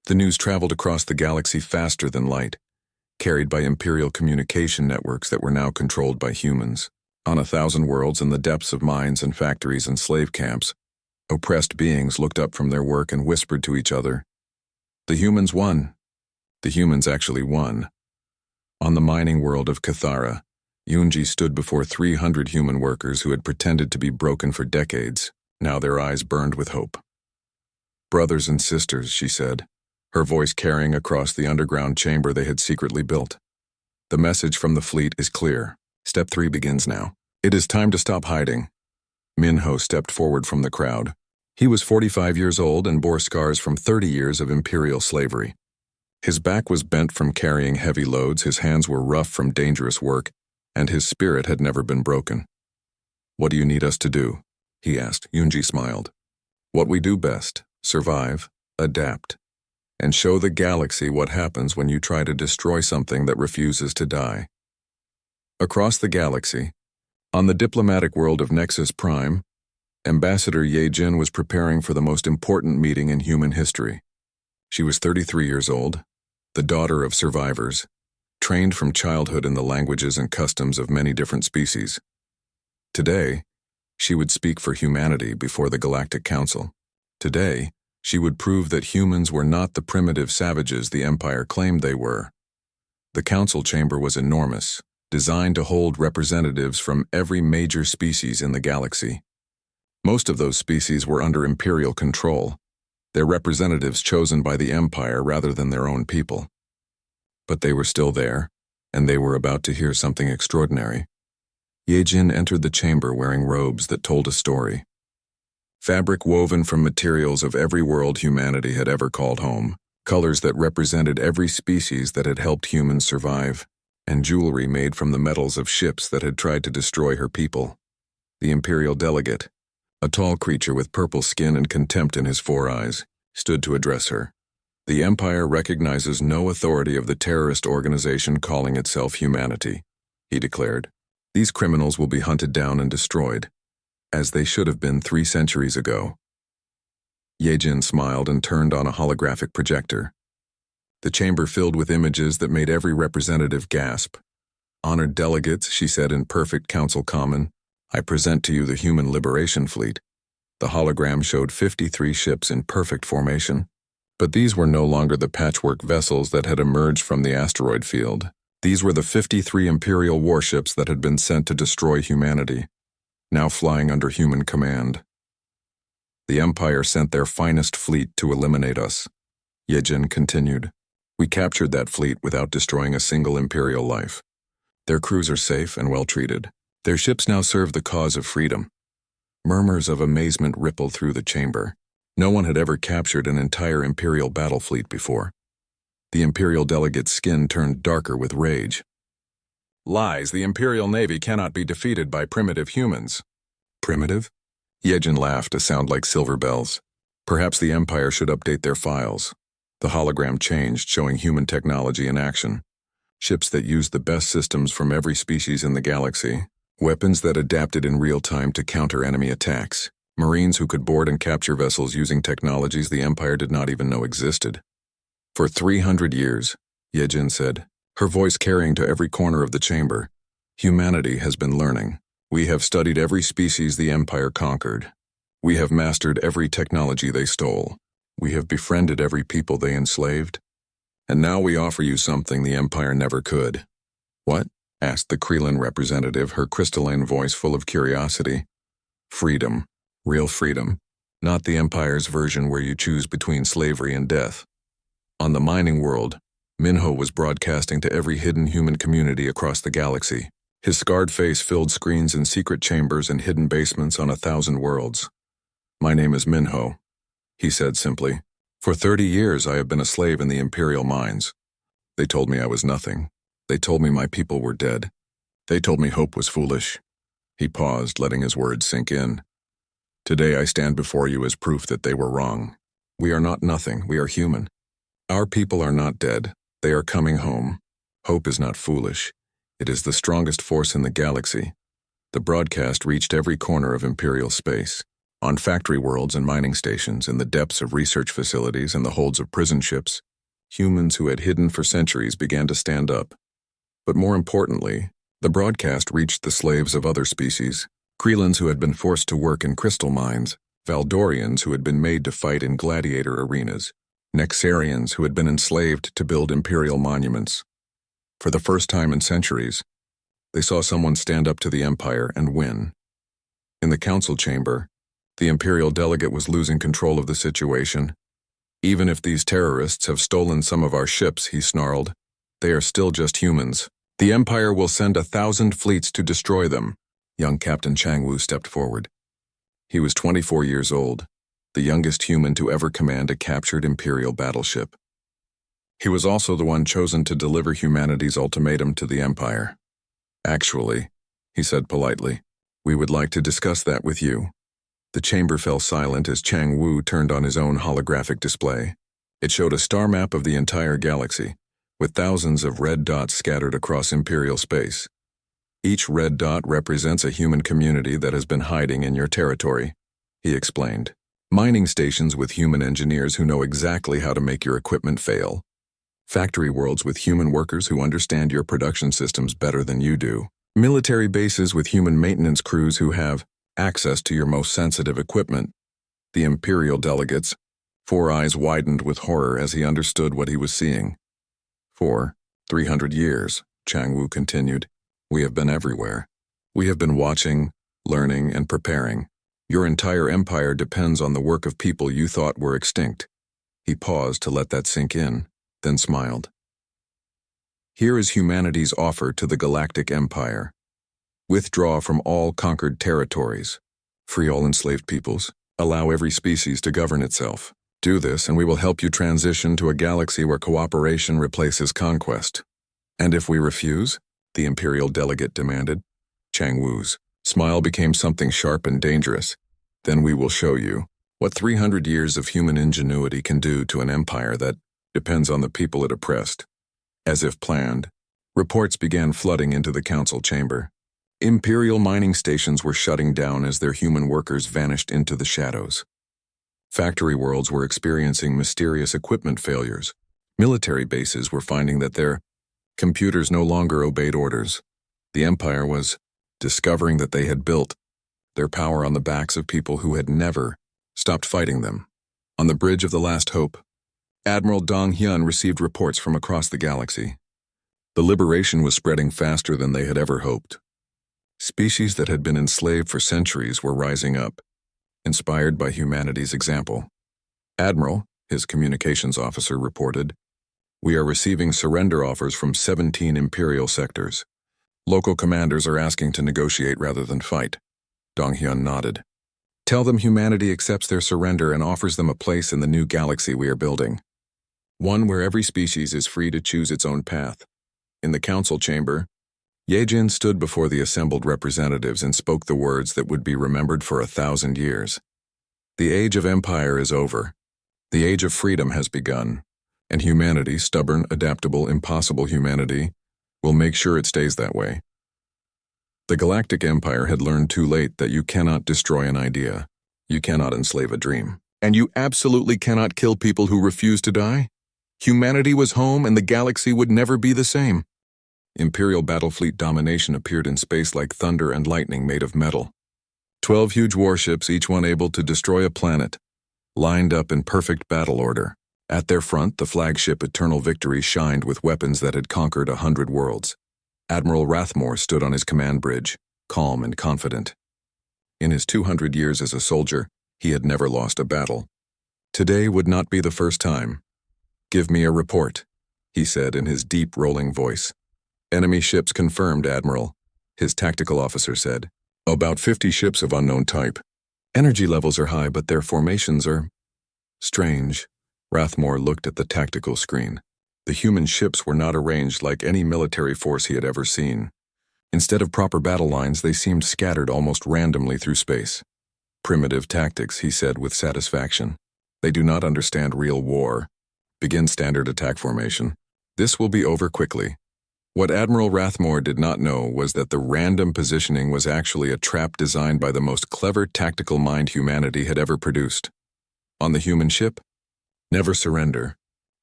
The news traveled across the galaxy faster than light, carried by Imperial communication networks that were now controlled by humans. On 1,000 worlds in the depths of mines and factories and slave camps, oppressed beings looked up from their work and whispered to each other, "The humans won." The humans actually won. On the mining world of Cathara, Yunji stood before 300 human workers who had pretended to be broken for decades. Now their eyes burned with hope. "Brothers and sisters," she said, her voice carrying across the underground chamber they had secretly built. "The message from the fleet is clear. Step 3 begins now. It is time to stop hiding." Minho stepped forward from the crowd. He was 45 years old and bore scars from 30 years of Imperial slavery. His back was bent from carrying heavy loads, his hands were rough from dangerous work, and his spirit had never been broken. "What do you need us to do?" he asked. Yunji smiled. "What we do best: survive, adapt, and show the galaxy what happens when you try to destroy something that refuses to die." Across the galaxy, on the diplomatic world of Nexus Prime, Ambassador Ye-Jin was preparing for the most important meeting in human history. She was 33 years old, the daughter of survivors, trained from childhood in the languages and customs of many different species. Today, she would speak for humanity before the Galactic Council. Today, she would prove that humans were not the primitive savages the Empire claimed they were. The council chamber was enormous, designed to hold representatives from every major species in the galaxy. Most of those species were under Imperial control, their representatives chosen by the Empire rather than their own people. But they were still there, and they were about to hear something extraordinary. Ye-Jin entered the chamber wearing robes that told a story. Fabric woven from materials of every world humanity had ever called home, colors that represented every species that had helped humans survive, and jewelry made from the metals of ships that had tried to destroy her people. The Imperial delegate, a tall creature with purple skin and contempt in his 4 eyes, stood to address her. "The Empire recognizes no authority of the terrorist organization calling itself humanity," he declared. "These criminals will be hunted down and destroyed, as they should have been 3 centuries ago." Ye-Jin smiled and turned on a holographic projector. The chamber filled with images that made every representative gasp. "Honored delegates," she said in perfect council common, "I present to you the Human Liberation Fleet." The hologram showed 53 ships in perfect formation. But these were no longer the patchwork vessels that had emerged from the asteroid field. These were the 53 Imperial warships that had been sent to destroy humanity, now flying under human command. "The Empire sent their finest fleet to eliminate us," Ye-Jin continued. "We captured that fleet without destroying a single Imperial life. Their crews are safe and well treated. Their ships now serve the cause of freedom." Murmurs of amazement rippled through the chamber. No one had ever captured an entire Imperial battle fleet before. The Imperial delegate's skin turned darker with rage. "Lies, the Imperial Navy cannot be defeated by primitive humans." "Primitive?" Ye-Jin laughed, a sound like silver bells. "Perhaps the Empire should update their files." The hologram changed, showing human technology in action. Ships that used the best systems from every species in the galaxy. Weapons that adapted in real time to counter enemy attacks. Marines who could board and capture vessels using technologies the Empire did not even know existed. "For 300 years, Ye-Jin said, her voice carrying to every corner of the chamber, "humanity has been learning. We have studied every species the Empire conquered. We have mastered every technology they stole. We have befriended every people they enslaved. And now we offer you something the Empire never could." "What?" asked the Krelin representative, her crystalline voice full of curiosity. "Freedom. Real freedom. Not the Empire's version where you choose between slavery and death." On the mining world, Minho was broadcasting to every hidden human community across the galaxy. His scarred face filled screens in secret chambers and hidden basements on 1,000 worlds. "My name is Minho," he said simply. "For 30 years I have been a slave in the Imperial mines. They told me I was nothing. They told me my people were dead. They told me hope was foolish." He paused, letting his words sink in. "Today I stand before you as proof that they were wrong. We are not nothing, we are human. Our people are not dead, they are coming home. Hope is not foolish. It is the strongest force in the galaxy." The broadcast reached every corner of Imperial space. On factory worlds and mining stations, in the depths of research facilities and the holds of prison ships, humans who had hidden for centuries began to stand up. But more importantly, the broadcast reached the slaves of other species, Krelans who had been forced to work in crystal mines, Valdorians who had been made to fight in gladiator arenas, Nexarians who had been enslaved to build imperial monuments. For the first time in centuries, they saw someone stand up to the Empire and win. In the council chamber, the Imperial delegate was losing control of the situation. "Even if these terrorists have stolen some of our ships," he snarled, "they are still just humans. The Empire will send 1,000 fleets to destroy them." Young Captain Changwu stepped forward. He was 24 years old, the youngest human to ever command a captured Imperial battleship. He was also the one chosen to deliver humanity's ultimatum to the Empire. "Actually," he said politely, "we would like to discuss that with you." The chamber fell silent as Chang Wu turned on his own holographic display. It showed a star map of the entire galaxy, with thousands of red dots scattered across Imperial space. "Each red dot represents a human community that has been hiding in your territory," he explained. "Mining stations with human engineers who know exactly how to make your equipment fail. Factory worlds with human workers who understand your production systems better than you do. Military bases with human maintenance crews who have access to your most sensitive equipment." The Imperial delegate's 4 eyes widened with horror as he understood what he was seeing. "For 300 years, Chang Wu continued, we have been everywhere. We have been watching, learning, and preparing. Your entire empire depends on the work of people you thought were extinct." He paused to let that sink in, then smiled. "Here is humanity's offer to the Galactic Empire. Withdraw from all conquered territories. Free all enslaved peoples. Allow every species to govern itself. Do this and we will help you transition to a galaxy where cooperation replaces conquest." "And if we refuse?" the Imperial delegate demanded. Chang Wu's smile became something sharp and dangerous. "Then we will show you what 300 years of human ingenuity can do to an empire that depends on the people it oppressed." As if planned, reports began flooding into the council chamber. Imperial mining stations were shutting down as their human workers vanished into the shadows. Factory worlds were experiencing mysterious equipment failures. Military bases were finding that their computers no longer obeyed orders. The Empire was discovering that they had built their power on the backs of people who had never stopped fighting them. On the bridge of the Last Hope, Admiral Dong Hyun received reports from across the galaxy. The liberation was spreading faster than they had ever hoped. Species that had been enslaved for centuries were rising up, inspired by humanity's example. "Admiral," his communications officer reported, "we are receiving surrender offers from 17 Imperial sectors. Local commanders are asking to negotiate rather than fight." Dong Hyun nodded. "Tell them humanity accepts their surrender and offers them a place in the new galaxy we are building. One where every species is free to choose its own path." In the council chamber, Yejin stood before the assembled representatives and spoke the words that would be remembered for 1,000 years. "The age of empire is over. The age of freedom has begun, and humanity, stubborn, adaptable, impossible humanity, will make sure it stays that way. The Galactic Empire had learned too late that you cannot destroy an idea, you cannot enslave a dream, and you absolutely cannot kill people who refuse to die. Humanity was home and the galaxy would never be the same." Imperial battlefleet domination appeared in space like thunder and lightning made of metal. 12 huge warships, each one able to destroy a planet, lined up in perfect battle order. At their front, the flagship Eternal Victory shined with weapons that had conquered 100 worlds. Admiral Rathmore stood on his command bridge, calm and confident. In his 200 years as a soldier, he had never lost a battle. Today would not be the first time. "Give me a report," he said in his deep, rolling voice. "Enemy ships confirmed, Admiral," his tactical officer said. "About 50 ships of unknown type. Energy levels are high, but their formations are strange." Rathmore looked at the tactical screen. The human ships were not arranged like any military force he had ever seen. Instead of proper battle lines, they seemed scattered almost randomly through space. "Primitive tactics," he said with satisfaction. "They do not understand real war. Begin standard attack formation. This will be over quickly." What Admiral Rathmore did not know was that the random positioning was actually a trap designed by the most clever tactical mind humanity had ever produced. On the human ship? Never surrender.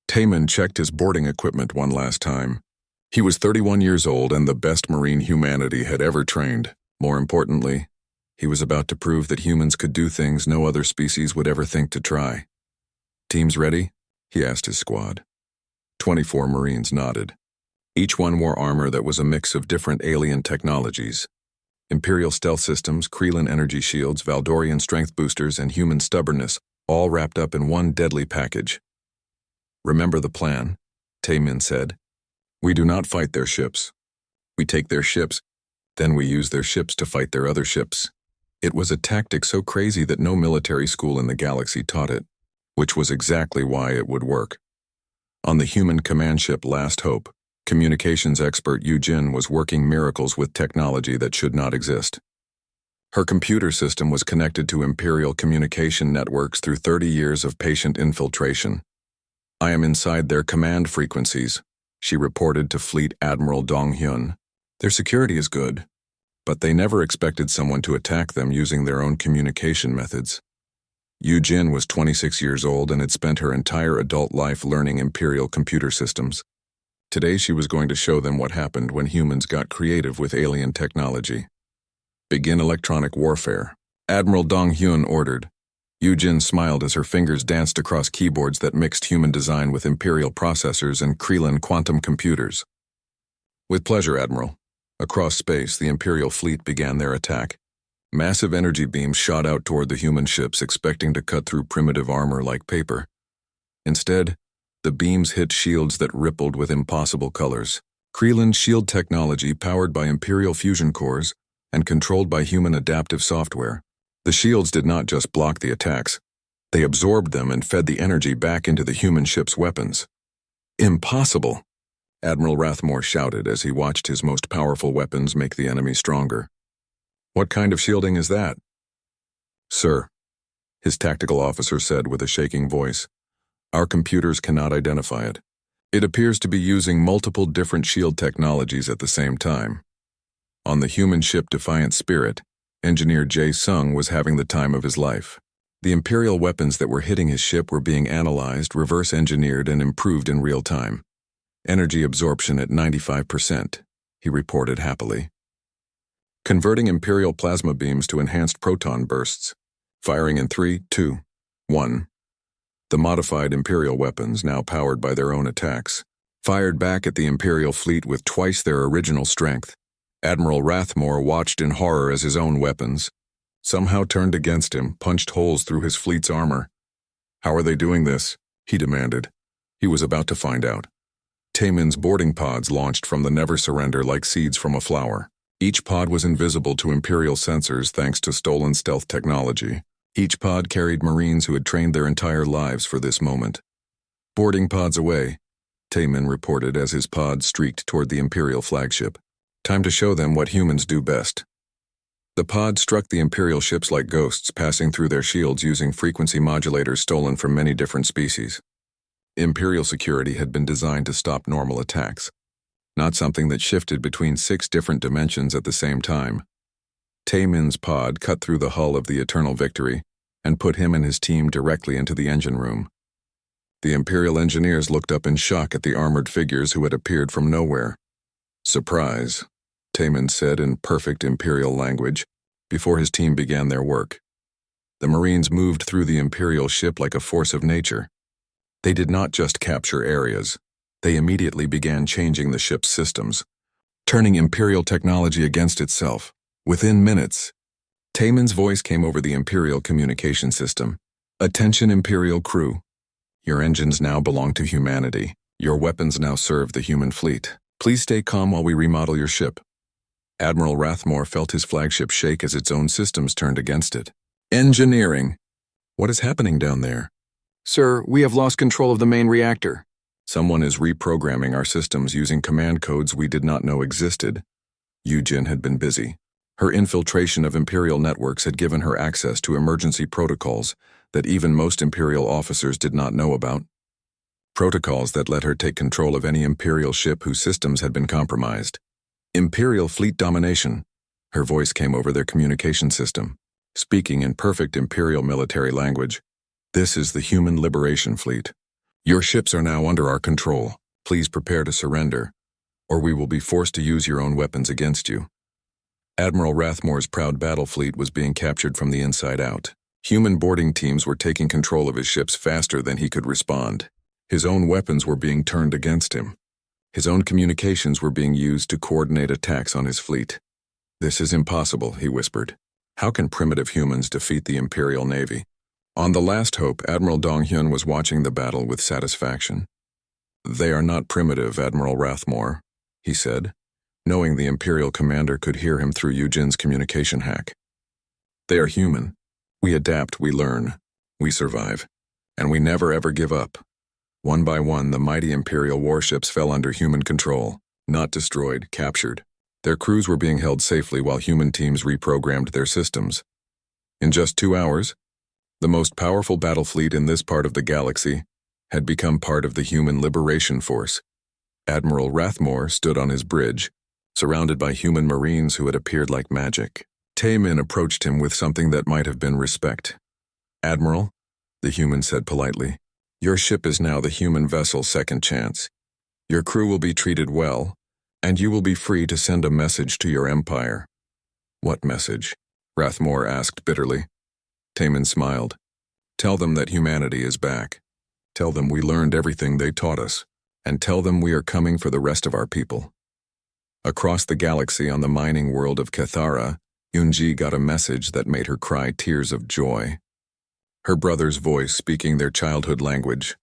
Taman checked his boarding equipment one last time. He was 31 years old and the best Marine humanity had ever trained. More importantly, he was about to prove that humans could do things no other species would ever think to try. Teams ready? He asked his squad. 24 Marines nodded. Each one wore armor that was a mix of different alien technologies. Imperial stealth systems, Krelin energy shields, Valdorian strength boosters, and human stubbornness, all wrapped up in one deadly package. Remember the plan, Taemin said. We do not fight their ships. We take their ships, then we use their ships to fight their other ships. It was a tactic so crazy that no military school in the galaxy taught it, which was exactly why it would work. On the human command ship Last Hope, communications expert Yu Jin was working miracles with technology that should not exist. Her computer system was connected to Imperial communication networks through 30 years of patient infiltration. I am inside their command frequencies, she reported to Fleet Admiral Dong Hyun. Their security is good, but they never expected someone to attack them using their own communication methods. Yu Jin was 26 years old and had spent her entire adult life learning Imperial computer systems. Today she was going to show them what happened when humans got creative with alien technology. Begin electronic warfare, Admiral Dong Hyun ordered. Yu Jin smiled as her fingers danced across keyboards that mixed human design with Imperial processors and Krelin quantum computers. With pleasure, Admiral. Across space, the Imperial fleet began their attack. Massive energy beams shot out toward the human ships, expecting to cut through primitive armor like paper. Instead, the beams hit shields that rippled with impossible colors. Krelin shield technology powered by Imperial fusion cores and controlled by human adaptive software. The shields did not just block the attacks. They absorbed them and fed the energy back into the human ship's weapons. Impossible! Admiral Rathmore shouted as he watched his most powerful weapons make the enemy stronger. What kind of shielding is that? Sir, his tactical officer said with a shaking voice. Our computers cannot identify it. It appears to be using multiple different shield technologies at the same time. On the human ship Defiant Spirit, Engineer Jae Sung was having the time of his life. The Imperial weapons that were hitting his ship were being analyzed, reverse-engineered, and improved in real time. Energy absorption at 95%, he reported happily. Converting Imperial plasma beams to enhanced proton bursts. Firing in 3, 2, 1. The modified Imperial weapons, now powered by their own attacks, fired back at the Imperial fleet with twice their original strength. Admiral Rathmore watched in horror as his own weapons somehow turned against him, punched holes through his fleet's armor. How are they doing this? He demanded. He was about to find out. Taemin's boarding pods launched from the Never Surrender like seeds from a flower. Each pod was invisible to Imperial sensors thanks to stolen stealth technology. Each pod carried Marines who had trained their entire lives for this moment. Boarding pods away, Taemin reported as his pod streaked toward the Imperial flagship. Time to show them what humans do best. The pod struck the Imperial ships like ghosts, passing through their shields using frequency modulators stolen from many different species. Imperial security had been designed to stop normal attacks, not something that shifted between 6 different dimensions at the same time. Taemin's pod cut through the hull of the Eternal Victory and put him and his team directly into the engine room. The Imperial engineers looked up in shock at the armored figures who had appeared from nowhere. Surprise, Taemin said in perfect Imperial language before his team began their work. The Marines moved through the Imperial ship like a force of nature. They did not just capture areas. They immediately began changing the ship's systems, turning Imperial technology against itself. Within minutes, Taemin's voice came over the Imperial communication system. Attention Imperial crew. Your engines now belong to humanity. Your weapons now serve the human fleet. Please stay calm while we remodel your ship. Admiral Rathmore felt his flagship shake as its own systems turned against it. Engineering. What is happening down there? Sir, we have lost control of the main reactor. Someone is reprogramming our systems using command codes we did not know existed. Yu Jin had been busy. Her infiltration of Imperial networks had given her access to emergency protocols that even most Imperial officers did not know about. Protocols that let her take control of any Imperial ship whose systems had been compromised. Imperial fleet domination. Her voice came over their communication system, speaking in perfect Imperial military language. This is the Human Liberation Fleet. Your ships are now under our control. Please prepare to surrender, or we will be forced to use your own weapons against you. Admiral Rathmore's proud battle fleet was being captured from the inside out. Human boarding teams were taking control of his ships faster than he could respond. His own weapons were being turned against him. His own communications were being used to coordinate attacks on his fleet. This is impossible, he whispered. How can primitive humans defeat the Imperial Navy? On the last hope, Admiral Dong-hyun was watching the battle with satisfaction. They are not primitive, Admiral Rathmore, he said, knowing the Imperial commander could hear him through Yujin's communication hack. They are human. We adapt, we learn, we survive, and we never ever give up. One by one, the mighty Imperial warships fell under human control, not destroyed, captured. Their crews were being held safely while human teams reprogrammed their systems. In just 2 hours, the most powerful battle fleet in this part of the galaxy had become part of the Human Liberation Force. Admiral Rathmore stood on his bridge, surrounded by human marines who had appeared like magic. Taemin approached him with something that might have been respect. Admiral, the human said politely, your ship is now the human vessel Second Chance. Your crew will be treated well, and you will be free to send a message to your empire. What message? Rathmore asked bitterly. Taemin smiled. Tell them that humanity is back. Tell them we learned everything they taught us, and tell them we are coming for the rest of our people. Across the galaxy on the mining world of Cathara, Yunji got a message that made her cry tears of joy. Her brother's voice speaking their childhood language.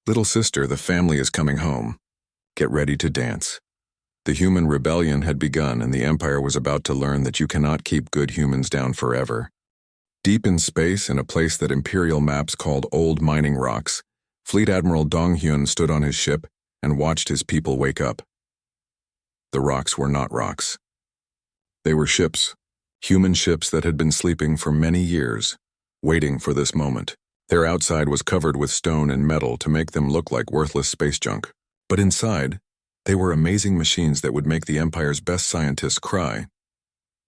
Little sister, the family is coming home. Get ready to dance. The human rebellion had begun and the Empire was about to learn that you cannot keep good humans down forever. Deep in space, in a place that Imperial maps called Old Mining Rocks, Fleet Admiral Dong-hyun stood on his ship and watched his people wake up. The rocks were not rocks. They were ships, human ships that had been sleeping for many years, waiting for this moment. Their outside was covered with stone and metal to make them look like worthless space junk. But inside, they were amazing machines that would make the Empire's best scientists cry.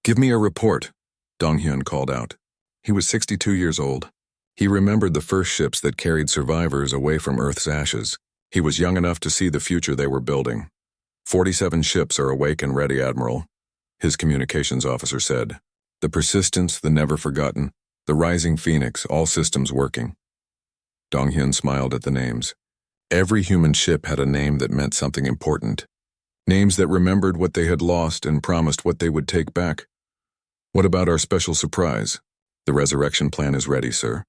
Give me a report, Dong-hyun called out. He was 62 years old. He remembered the first ships that carried survivors away from Earth's ashes. He was young enough to see the future they were building. 47 ships are awake and ready, Admiral, his communications officer said. The Persistence, the Never Forgotten, the Rising Phoenix, all systems working. Dong-hyun smiled at the names. Every human ship had a name that meant something important. Names that remembered what they had lost and promised what they would take back. What about our special surprise? The resurrection plan is ready, sir.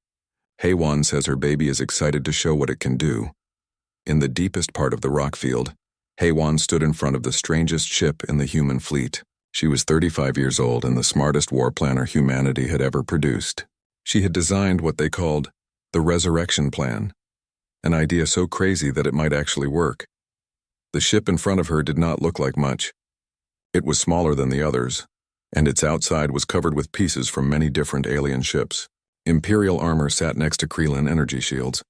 Haewon says her baby is excited to show what it can do. In the deepest part of the rock field, Haewon stood in front of the strangest ship in the human fleet. She was 35 years old and the smartest war planner humanity had ever produced. She had designed what they called the resurrection plan, an idea so crazy that it might actually work. The ship in front of her did not look like much. It was smaller than the others, and its outside was covered with pieces from many different alien ships. Imperial armor sat next to Krelin energy shields.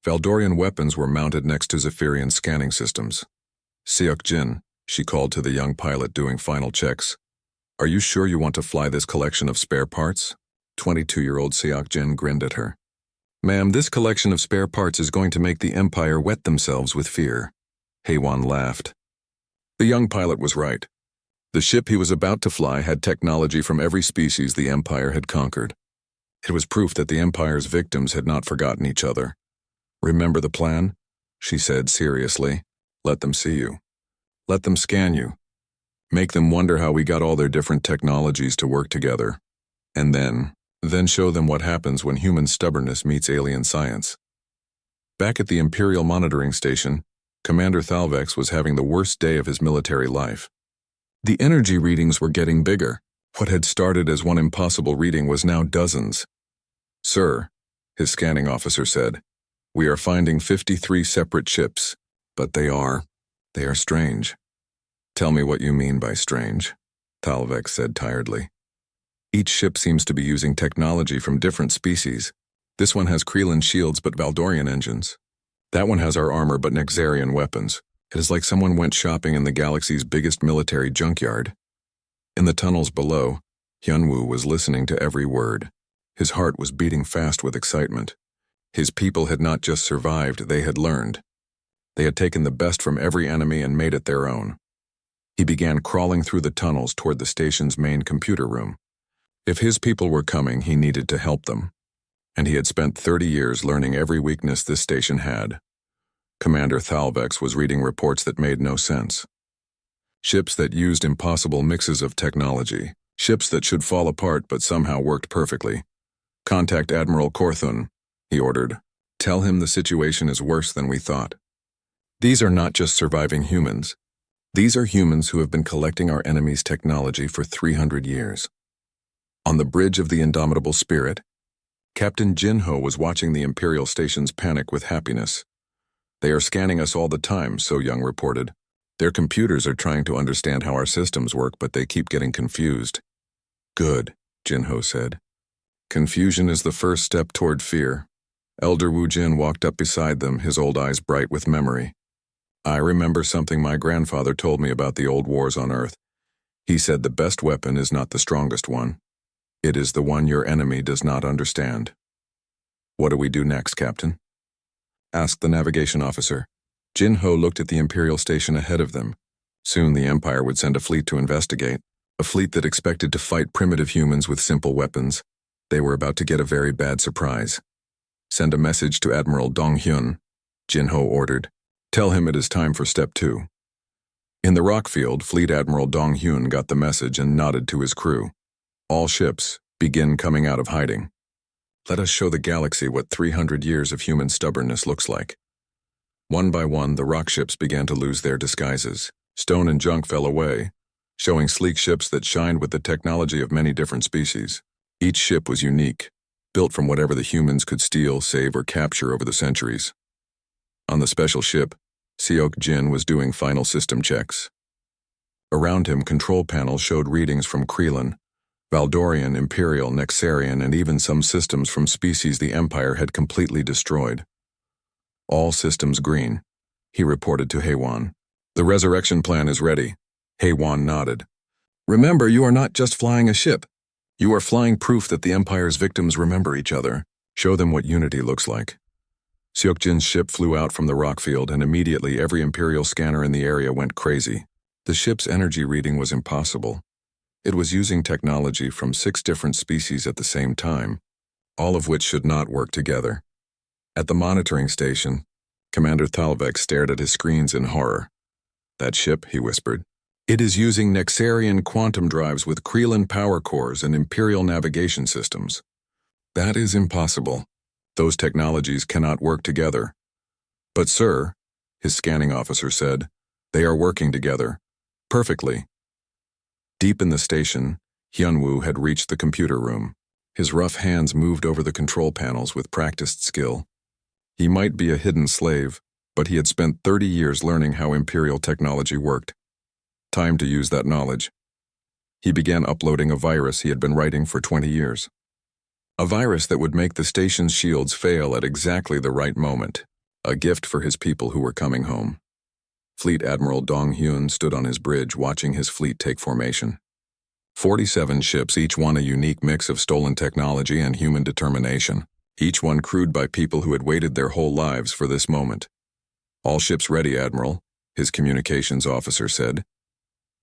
Valdorian weapons were mounted next to Zephyrian scanning systems. Seok-jin, she called to the young pilot doing final checks. Are you sure you want to fly this collection of spare parts? 22-year-old Seok-jin grinned at her. Ma'am, this collection of spare parts is going to make the Empire wet themselves with fear. Haewon laughed. The young pilot was right. The ship he was about to fly had technology from every species the Empire had conquered. It was proof that the Empire's victims had not forgotten each other. Remember the plan? She said seriously. Let them see you. Let them scan you. Make them wonder how we got all their different technologies to work together. And then show them what happens when human stubbornness meets alien science. Back at the Imperial Monitoring Station, Commander Thalvex was having the worst day of his military life. The energy readings were getting bigger. What had started as one impossible reading was now dozens. Sir, his scanning officer said, we are finding 53 separate ships, but they are strange. Tell me what you mean by strange, Thalvex said tiredly. Each ship seems to be using technology from different species. This one has Krelin shields but Valdorian engines. That one has our armor but Nexarian weapons. It is like someone went shopping in the galaxy's biggest military junkyard. In the tunnels below, Hyunwoo was listening to every word. His heart was beating fast with excitement. His people had not just survived, they had learned. They had taken the best from every enemy and made it their own. He began crawling through the tunnels toward the station's main computer room. If his people were coming, he needed to help them. And he had spent 30 years learning every weakness this station had. Commander Thalvex was reading reports that made no sense. Ships that used impossible mixes of technology. Ships that should fall apart but somehow worked perfectly. Contact Admiral Korthun, he ordered. Tell him the situation is worse than we thought. These are not just surviving humans. These are humans who have been collecting our enemy's technology for 300 years. On the bridge of the Indomitable Spirit, Captain Jinho was watching the Imperial stations panic with happiness. They are scanning us all the time, So Young reported. Their computers are trying to understand how our systems work, but they keep getting confused. Good, Jinho said. Confusion is the first step toward fear. Elder Wu Jin walked up beside them, his old eyes bright with memory. I remember something my grandfather told me about the old wars on Earth. He said the best weapon is not the strongest one. It is the one your enemy does not understand. What do we do next, Captain? Asked the navigation officer. Jinho looked at the Imperial station ahead of them. Soon the Empire would send a fleet to investigate, a fleet that expected to fight primitive humans with simple weapons. They were about to get a very bad surprise. Send a message to Admiral Dong Hyun, Jinho ordered. Tell him it is time for Step 2. In the rock field, Fleet Admiral Dong Hyun got the message and nodded to his crew. All ships, begin coming out of hiding. Let us show the galaxy what 300 years of human stubbornness looks like. One by one, the rock ships began to lose their disguises. Stone and junk fell away, showing sleek ships that shined with the technology of many different species. Each ship was unique, built from whatever the humans could steal, save, or capture over the centuries. On the special ship, Seok Jin was doing final system checks. Around him, control panels showed readings from Krelin, Valdorian, Imperial, Nexarian, and even some systems from species the Empire had completely destroyed. All systems green, he reported to Haewon. The resurrection plan is ready. Haewon nodded. Remember, you are not just flying a ship. You are flying proof that the Empire's victims remember each other. Show them what unity looks like. Seokjin's ship flew out from the rock field, and immediately every Imperial scanner in the area went crazy. The ship's energy reading was impossible. It was using technology from 6 different species at the same time, all of which should not work together. At the monitoring station, Commander Thalvex stared at his screens in horror. That ship, he whispered. It is using Nexarian quantum drives with Krelin power cores and Imperial navigation systems. That is impossible. Those technologies cannot work together. But sir, his scanning officer said, they are working together. Perfectly. Deep in the station, Hyunwoo had reached the computer room. His rough hands moved over the control panels with practiced skill. He might be a hidden slave, but he had spent 30 years learning how Imperial technology worked. Time to use that knowledge. He began uploading a virus he had been writing for 20 years. A virus that would make the station's shields fail at exactly the right moment. A gift for his people who were coming home. Fleet Admiral Dong Hyun stood on his bridge watching his fleet take formation. 47 ships, each one a unique mix of stolen technology and human determination, each one crewed by people who had waited their whole lives for this moment. All ships ready, Admiral, his communications officer said.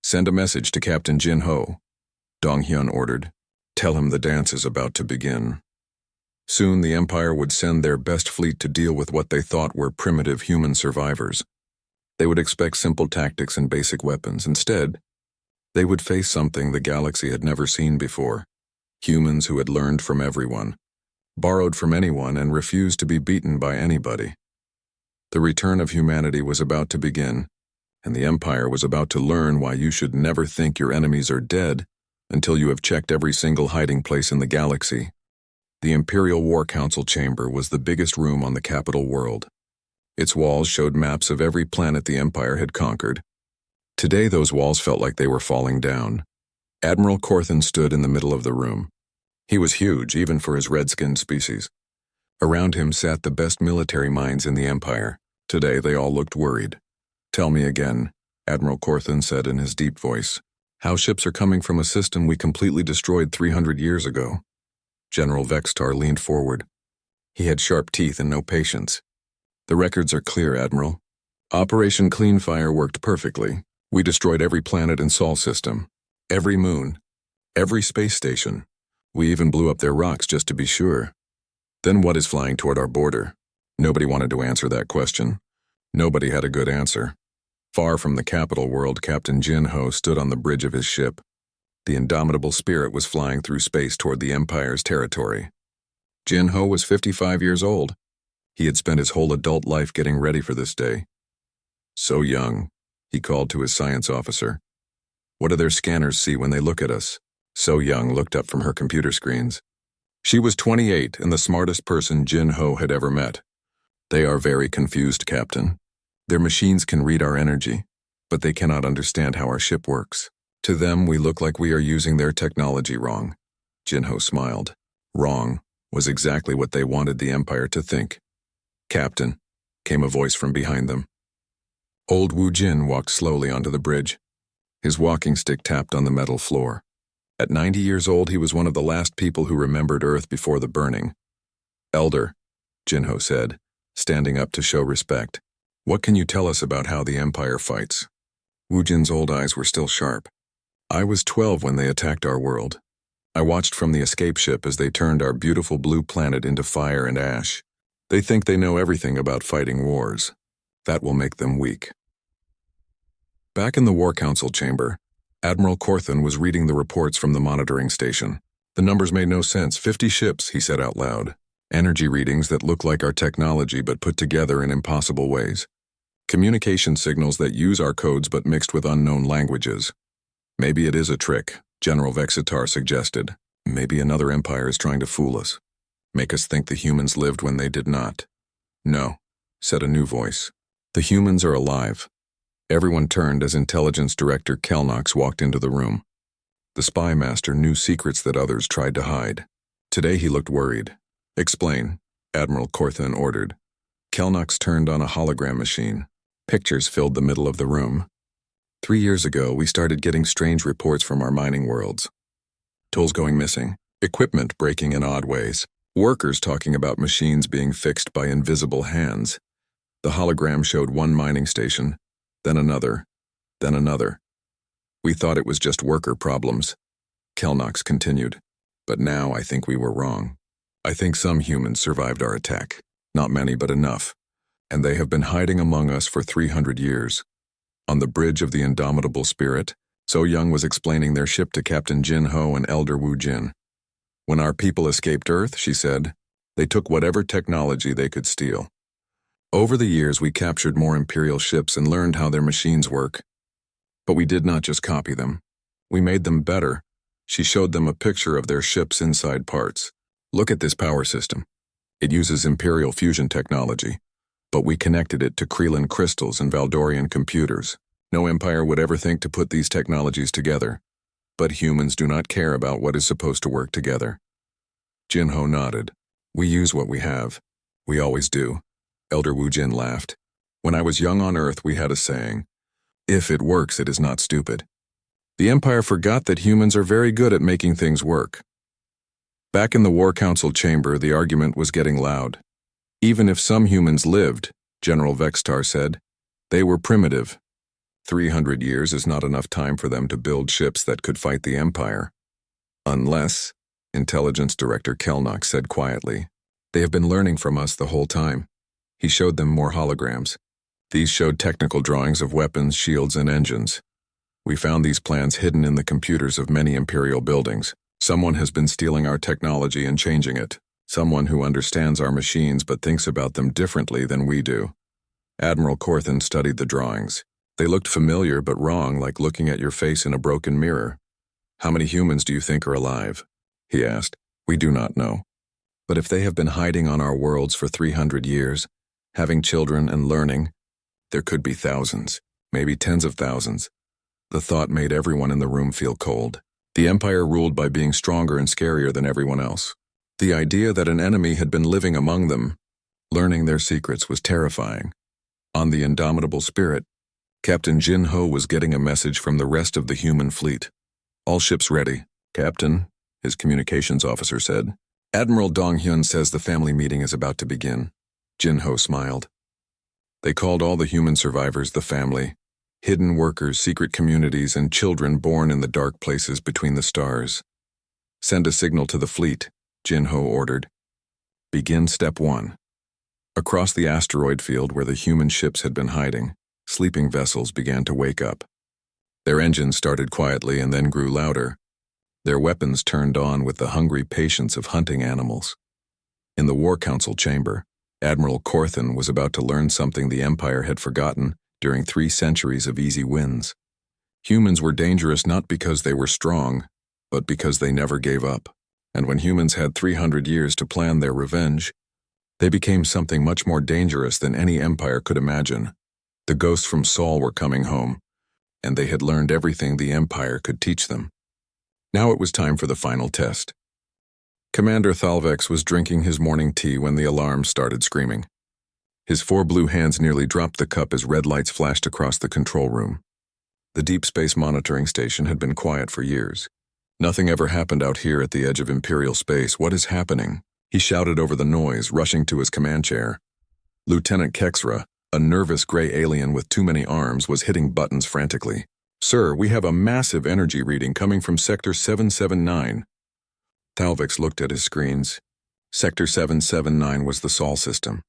Send a message to Captain Jin Ho, Dong Hyun ordered. Tell him the dance is about to begin. Soon the Empire would send their best fleet to deal with what they thought were primitive human survivors. They would expect simple tactics and basic weapons. Instead, they would face something the galaxy had never seen before. Humans who had learned from everyone, borrowed from anyone, and refused to be beaten by anybody. The return of humanity was about to begin, and the Empire was about to learn why you should never think your enemies are dead until you have checked every single hiding place in the galaxy. The Imperial War Council chamber was the biggest room on the capital world. Its walls showed maps of every planet the Empire had conquered. Today those walls felt like they were falling down. Admiral Korthun stood in the middle of the room. He was huge, even for his red-skinned species. Around him sat the best military minds in the Empire. Today they all looked worried. "Tell me again," Admiral Corthan said in his deep voice. "How ships are coming from a system we completely destroyed 300 years ago?" General Vextar leaned forward. He had sharp teeth and no patience. "The records are clear, Admiral. Operation Clean Fire worked perfectly. We destroyed every planet and sol system, every moon, every space station. We even blew up their rocks just to be sure. Then what is flying toward our border?" Nobody wanted to answer that question. Nobody had a good answer. Far from the capital world, Captain Jin Ho stood on the bridge of his ship. The indomitable spirit was flying through space toward the Empire's territory. Jin Ho was 55 years old. He had spent his whole adult life getting ready for this day. "So young," he called to his science officer. "What do their scanners see when they look at us?" So Young looked up from her computer screens. She was 28 and the smartest person Jin Ho had ever met. "They are very confused, Captain. Their machines can read our energy, but they cannot understand how our ship works. To them, we look like we are using their technology wrong." Jin Ho smiled. Wrong was exactly what they wanted the Empire to think. "Captain," came a voice from behind them. Old Wu Jin walked slowly onto the bridge. His walking stick tapped on the metal floor. At 90 years old, he was one of the last people who remembered Earth before the burning. "Elder," Jin Ho said, standing up to show respect, "what can you tell us about how the Empire fights?" Wu Jin's old eyes were still sharp. "I was 12 when they attacked our world. I watched from the escape ship as they turned our beautiful blue planet into fire and ash. They think they know everything about fighting wars. That will make them weak." Back in the War Council chamber, Admiral Corthan was reading the reports from the monitoring station. The numbers made no sense. 50 ships, he said out loud. Energy readings that look like our technology but put together in impossible ways. Communication signals that use our codes but mixed with unknown languages. "Maybe it is a trick," General Vexitar suggested. "Maybe another empire is trying to fool us. Make us think the humans lived when they did not." "No," said a new voice. "The humans are alive." Everyone turned as Intelligence Director Kelnox walked into the room. The spy master knew secrets that others tried to hide. Today he looked worried. "Explain," Admiral Corthan ordered. Kelnox turned on a hologram machine. Pictures filled the middle of the room. 3 years ago, we started getting strange reports from our mining worlds. Tools going missing, equipment breaking in odd ways, workers talking about machines being fixed by invisible hands. The hologram showed one mining station, then another, then another. We thought it was just worker problems. Kelnox continued. But now I think we were wrong. I think some humans survived our attack. Not many, but enough. And they have been hiding among us for 300 years. On the bridge of the Indomitable Spirit, So Young was explaining their ship to Captain Jin Ho and Elder Wu Jin. "When our people escaped Earth," she said, "they took whatever technology they could steal. Over the years, we captured more Imperial ships and learned how their machines work. But we did not just copy them. We made them better." She showed them a picture of their ship's inside parts. "Look at this power system. It uses Imperial fusion technology, but we connected it to Krelin crystals and Valdorian computers. No empire would ever think to put these technologies together. But humans do not care about what is supposed to work together." Jin Ho nodded. "We use what we have. We always do." Elder Wu Jin laughed. "When I was young on Earth, we had a saying, 'If it works, it is not stupid.' The Empire forgot that humans are very good at making things work." Back in the War Council chamber, the argument was getting loud. "Even if some humans lived," General Vextar said, "they were primitive. 300 years is not enough time for them to build ships that could fight the Empire. Unless," Intelligence Director Kelnox said quietly, "they have been learning from us the whole time." He showed them more holograms. These showed technical drawings of weapons, shields, and engines. "We found these plans hidden in the computers of many Imperial buildings. Someone has been stealing our technology and changing it. Someone who understands our machines but thinks about them differently than we do." Admiral Corthan studied the drawings. They looked familiar but wrong, like looking at your face in a broken mirror. "How many humans do you think are alive?" he asked. "We do not know. But if they have been hiding on our worlds for 300 years, having children and learning, there could be thousands, maybe tens of thousands." The thought made everyone in the room feel cold. The Empire ruled by being stronger and scarier than everyone else. The idea that an enemy had been living among them, learning their secrets, was terrifying. On the Indomitable Spirit, Captain Jin Ho was getting a message from the rest of the human fleet. "All ships ready, Captain," his communications officer said. "Admiral Dong Hyun says the family meeting is about to begin." Jin Ho smiled. They called all the human survivors the family, hidden workers, secret communities, and children born in the dark places between the stars. "Send a signal to the fleet," Jin Ho ordered. "Begin step 1. Across the asteroid field where the human ships had been hiding, sleeping vessels began to wake up. Their engines started quietly and then grew louder. Their weapons turned on with the hungry patience of hunting animals. In the War Council chamber, Admiral Corthan was about to learn something the Empire had forgotten during 3 centuries of easy wins. Humans were dangerous not because they were strong, but because they never gave up. And when humans had 300 years to plan their revenge, they became something much more dangerous than any empire could imagine. The ghosts from Sol were coming home, and they had learned everything the Empire could teach them. Now it was time for the final test. Commander Thalvex was drinking his morning tea when the alarm started screaming. His 4 blue hands nearly dropped the cup as red lights flashed across the control room. The deep space monitoring station had been quiet for years. "Nothing ever happened out here at the edge of Imperial space. What is happening?" He shouted over the noise, rushing to his command chair. Lieutenant Kexra, a nervous gray alien with too many arms, was hitting buttons frantically. "Sir, we have a massive energy reading coming from Sector 779. Thalvex looked at his screens. Sector 779 was the Sol system.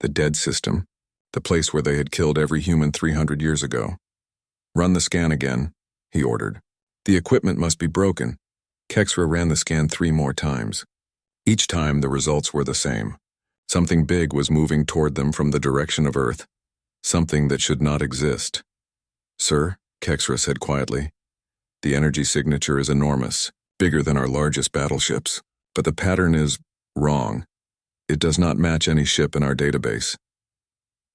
The dead system. The place where they had killed every human 300 years ago. "Run the scan again," he ordered. "The equipment must be broken." Kexra ran the scan 3 more times. Each time the results were the same. Something big was moving toward them from the direction of Earth. Something that should not exist. "Sir," Kexra said quietly, "the energy signature is enormous, bigger than our largest battleships. But the pattern is wrong. It does not match any ship in our database."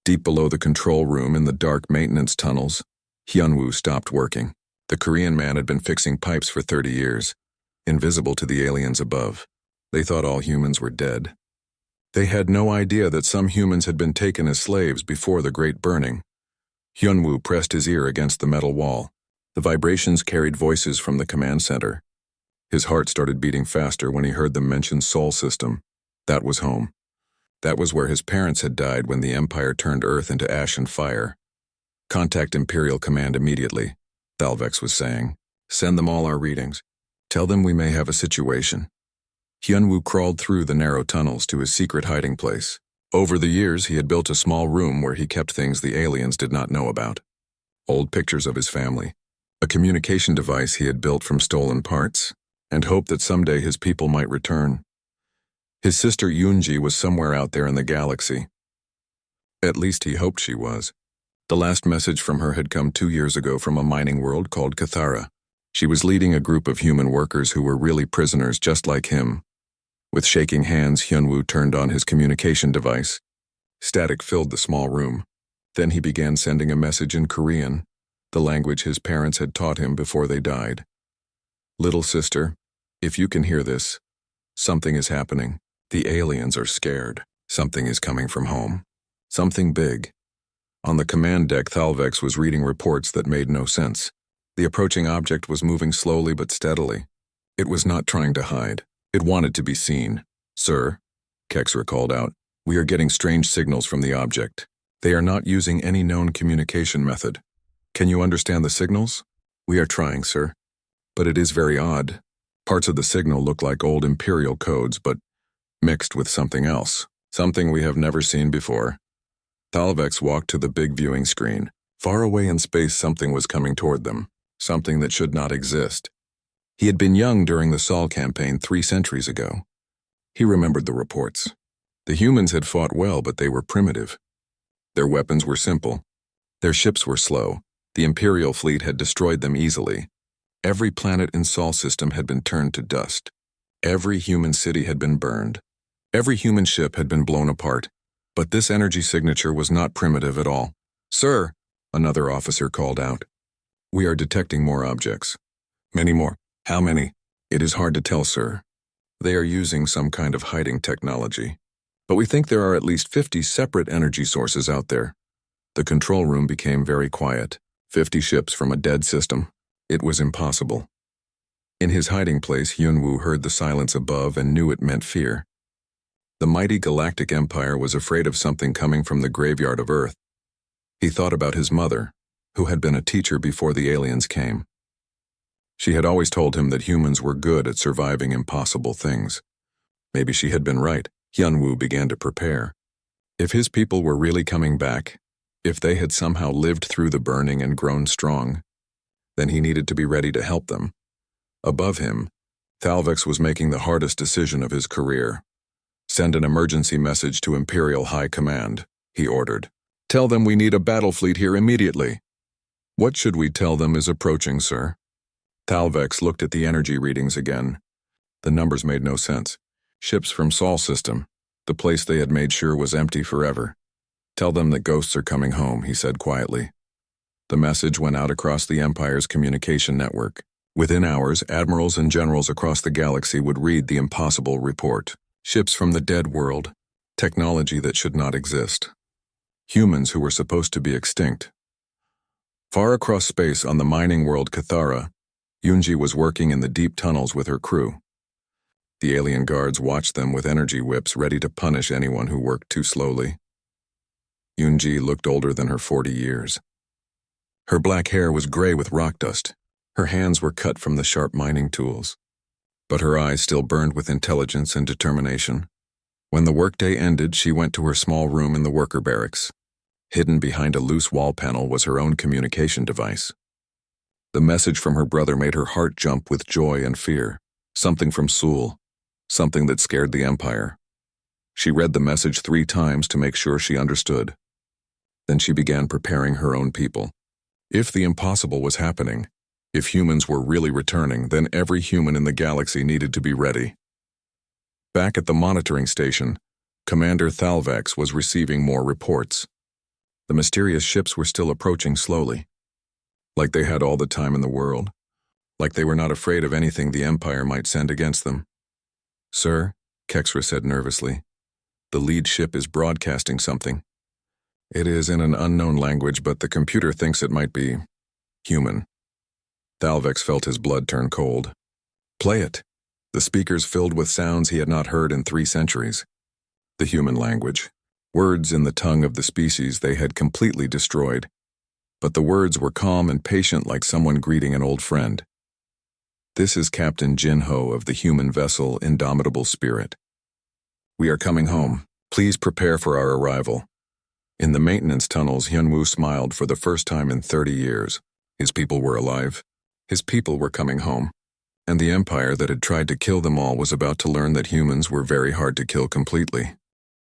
Deep below the control room in the dark maintenance tunnels, Hyunwoo stopped working. The Korean man had been fixing pipes for 30 years, invisible to the aliens above. They thought all humans were dead. They had no idea that some humans had been taken as slaves before the Great Burning. Hyunwoo pressed his ear against the metal wall. The vibrations carried voices from the command center. His heart started beating faster when he heard them mention Sol system. That was home. That was where his parents had died when the Empire turned Earth into ash and fire. "Contact Imperial Command immediately," Thalvex was saying. "Send them all our readings. Tell them we may have a situation." Hyunwoo crawled through the narrow tunnels to his secret hiding place. Over the years, he had built a small room where he kept things the aliens did not know about. Old pictures of his family, a communication device he had built from stolen parts, and hoped that someday his people might return. His sister Yoonji was somewhere out there in the galaxy. At least he hoped she was. The last message from her had come 2 years ago from a mining world called Cathara. She was leading a group of human workers who were really prisoners just like him. With shaking hands, Hyunwoo turned on his communication device. Static filled the small room. Then he began sending a message in Korean, the language his parents had taught him before they died. "Little sister, if you can hear this, something is happening. The aliens are scared. Something is coming from home. Something big." On the command deck, Thalvex was reading reports that made no sense. The approaching object was moving slowly but steadily. It was not trying to hide. It wanted to be seen. "Sir," Kexra called out, "we are getting strange signals from the object. They are not using any known communication method. Can you understand the signals?" "We are trying, sir. But it is very odd. Parts of the signal look like old Imperial codes, but mixed with something else. Something we have never seen before." Thalvex walked to the big viewing screen. Far away in space, something was coming toward them. Something that should not exist. He had been young during the Sol campaign 3 centuries ago. He remembered the reports. The humans had fought well, but they were primitive. Their weapons were simple. Their ships were slow. The Imperial fleet had destroyed them easily. Every planet in Sol system had been turned to dust. Every human city had been burned. Every human ship had been blown apart. But this energy signature was not primitive at all. "Sir," another officer called out. "We are detecting more objects." "Many more. How many?" "It is hard to tell, sir. They are using some kind of hiding technology. But we think there are at least 50 separate energy sources out there. The control room became very quiet. 50 ships from a dead system. It was impossible. In his hiding place, Hyunwoo heard the silence above and knew it meant fear. The mighty Galactic Empire was afraid of something coming from the graveyard of Earth. He thought about his mother, who had been a teacher before the aliens came. She had always told him that humans were good at surviving impossible things. Maybe she had been right. Hyunwoo began to prepare. If his people were really coming back, if they had somehow lived through the burning and grown strong, then he needed to be ready to help them. Above him, Thalvex was making the hardest decision of his career. "Send an emergency message to Imperial High Command," he ordered. "Tell them we need a battle fleet here immediately." "What should we tell them is approaching, sir?" Thalvex looked at the energy readings again. The numbers made no sense. Ships from Sol system, the place they had made sure was empty forever. "Tell them that ghosts are coming home," he said quietly. The message went out across the Empire's communication network. Within hours, admirals and generals across the galaxy would read the impossible report. Ships from the dead world, technology that should not exist. Humans who were supposed to be extinct. Far across space on the mining world Cathara, Yunji was working in the deep tunnels with her crew. The alien guards watched them with energy whips ready to punish anyone who worked too slowly. Yunji looked older than her 40 years. Her black hair was gray with rock dust. Her hands were cut from the sharp mining tools. But her eyes still burned with intelligence and determination. When the workday ended, she went to her small room in the worker barracks. Hidden behind a loose wall panel was her own communication device. The message from her brother made her heart jump with joy and fear. Something from Sul. Something that scared the Empire. She read the message 3 times to make sure she understood. Then she began preparing her own people. If the impossible was happening, if humans were really returning, then every human in the galaxy needed to be ready. Back at the monitoring station, Commander Thalvex was receiving more reports. The mysterious ships were still approaching slowly. Like they had all the time in the world. Like they were not afraid of anything the Empire might send against them. "Sir," Kexra said nervously, "the lead ship is broadcasting something. It is in an unknown language, but the computer thinks it might be human." Thalvex felt his blood turn cold. "Play it." The speakers filled with sounds he had not heard in 3 centuries. The human language. Words in the tongue of the species they had completely destroyed. But the words were calm and patient like someone greeting an old friend. "This is Captain Jin-Ho of the human vessel Indomitable Spirit. We are coming home. Please prepare for our arrival." In the maintenance tunnels, Hyunwoo smiled for the first time in 30 years. His people were alive. His people were coming home. And the Empire that had tried to kill them all was about to learn that humans were very hard to kill completely.